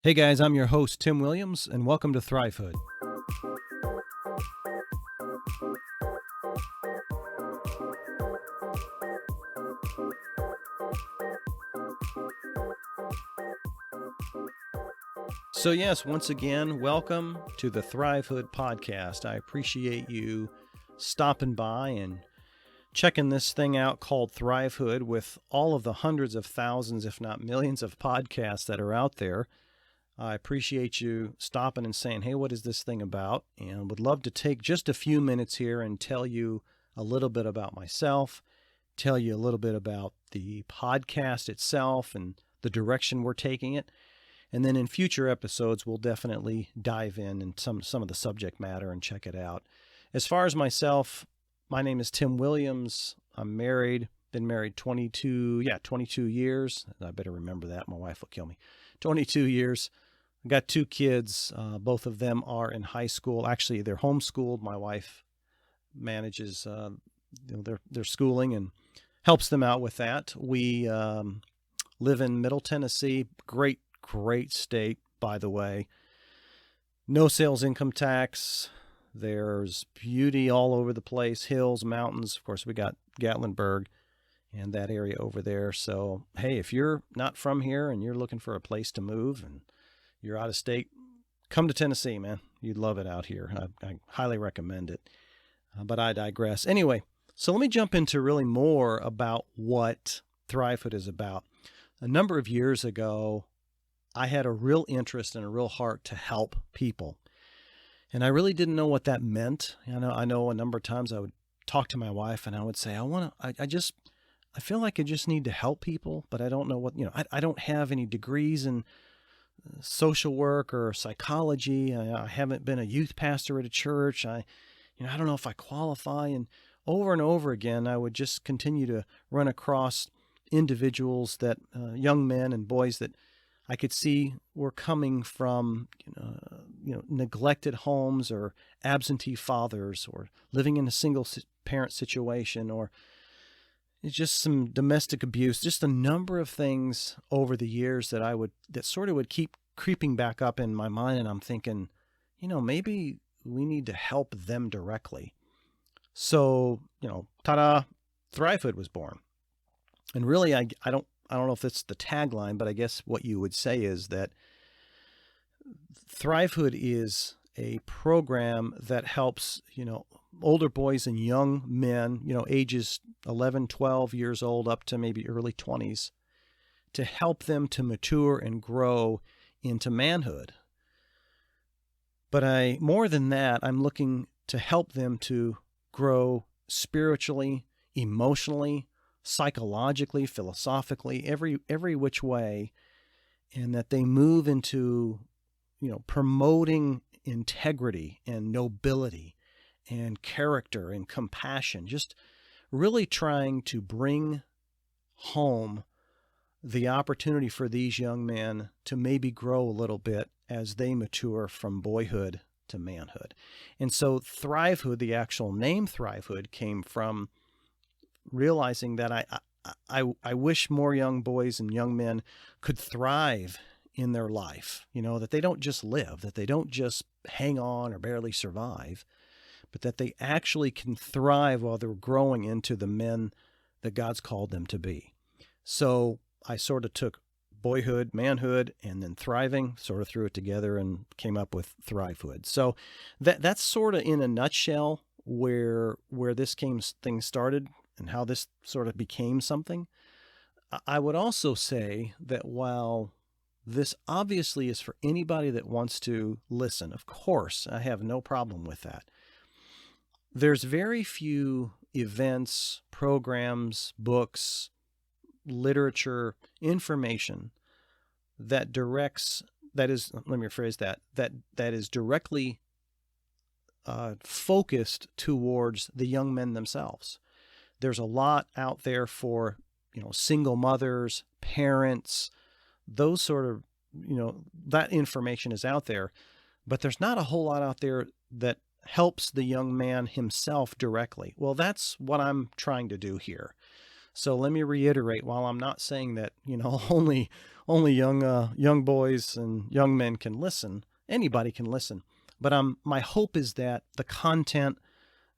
Hey guys, I'm your host, Tim Williams, and welcome to THRIVEHOOD. So yes, once again, welcome to the THRIVEHOOD podcast. I appreciate you stopping by and checking this thing out called THRIVEHOOD with all of the hundreds of thousands, if not millions of podcasts that are out there. I appreciate you stopping and saying, hey, what is this thing about? And would love to take just a few minutes here and tell you a little bit about myself, tell you a little bit about the podcast itself and the direction we're taking it. And then in future episodes, we'll definitely dive in some of the subject matter and check it out. As far as myself, my name is Tim Williams. I'm married, been married 22 years. I better remember that. My wife will kill me. 22 years. I got two kids. Both of them are in high school. Actually, they're homeschooled. My wife manages their schooling and helps them out with that. We live in Middle Tennessee. Great state, by the way. No sales income tax. There's beauty all over the place. Hills, mountains. Of course, we got Gatlinburg and that area over there. So, hey, if you're not from here and you're looking for a place to move and you're out of state, come to Tennessee, man. You'd love it out here. I highly recommend it. But I digress. Anyway, so let me jump into really more about what THRIVEHOOD is about. A number of years ago, I had a real interest and a real heart to help people. And I really didn't know what that meant. I know a number of times I would talk to my wife and I would say, I feel like I just need to help people, but I don't know what, I don't have any degrees in social work or psychology. I haven't been a youth pastor at a church. I don't know if I qualify. And over again, I would just continue to run across individuals that, young men and boys that I could see were coming from, neglected homes or absentee fathers or living in a single parent situation or just some domestic abuse, just a number of things over the years that sort of would keep creeping back up in my mind. And I'm thinking, maybe we need to help them directly. So, ta-da, THRIVEHOOD was born. And really, I don't know if it's the tagline, but I guess what you would say is that THRIVEHOOD is a program that helps, older boys and young men, ages 11, 12 years old up to maybe early 20s, to help them to mature and grow into manhood. But more than that, I'm looking to help them to grow spiritually, emotionally, psychologically, philosophically, every which way, and that they move into, promoting integrity and nobility and character and compassion, just really trying to bring home the opportunity for these young men to maybe grow a little bit as they mature from boyhood to manhood. And so THRIVEHOOD, the actual name THRIVEHOOD, came from realizing that I wish more young boys and young men could thrive in their life, that they don't just live, that they don't just hang on or barely survive, but that they actually can thrive while they're growing into the men that God's called them to be. So I sort of took boyhood, manhood, and then thriving, sort of threw it together and came up with THRIVEHOOD. So that's sort of in a nutshell where this thing started and how this sort of became something. I would also say that while this obviously is for anybody that wants to listen, of course, I have no problem with that. There's very few events, programs, books, literature, information that is directly focused towards the young men themselves. There's a lot out there for, single mothers, parents, those sort of, that information is out there, but there's not a whole lot out there that helps the young man himself directly. Well, that's what I'm trying to do here. So let me reiterate, while I'm not saying that, only young boys and young men can listen, anybody can listen. But my hope is that the content,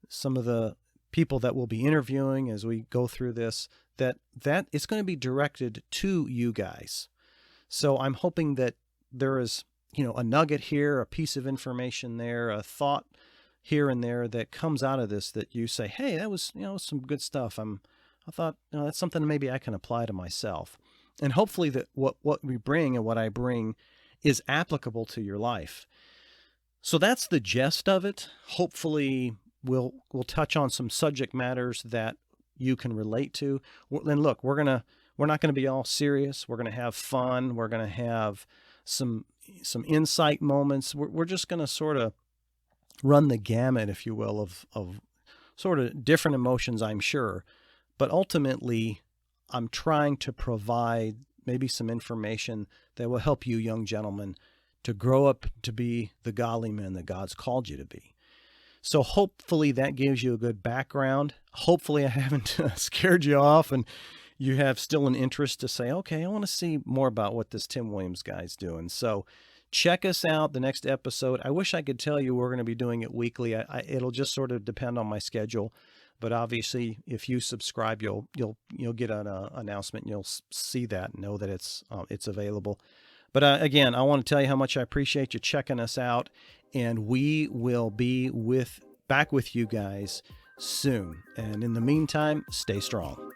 some of the people that we'll be interviewing as we go through this, that it's going to be directed to you guys. So I'm hoping that there is, a nugget here, a piece of information there, a thought here and there that comes out of this that you say, hey, that was, some good stuff. I thought, that's something maybe I can apply to myself. And hopefully that what we bring and what I bring is applicable to your life. So that's the gist of it. Hopefully we'll touch on some subject matters that you can relate to. And look, we're not going to be all serious. We're going to have fun. We're going to have some insight moments. We're just going to sort of run the gamut, if you will, of sort of different emotions, I'm sure. But ultimately, I'm trying to provide maybe some information that will help you, young gentlemen, to grow up to be the godly men that God's called you to be. So hopefully that gives you a good background. Hopefully I haven't scared you off and you have still an interest to say, okay, I want to see more about what this Tim Williams guy's doing. So check us out the next episode. I wish I could tell you we're going to be doing it weekly. It'll just sort of depend on my schedule. But obviously, if you subscribe, you'll get an announcement. And you'll see that and know that it's available. But again, I want to tell you how much I appreciate you checking us out, and we will be back with you guys soon. And in the meantime, stay strong.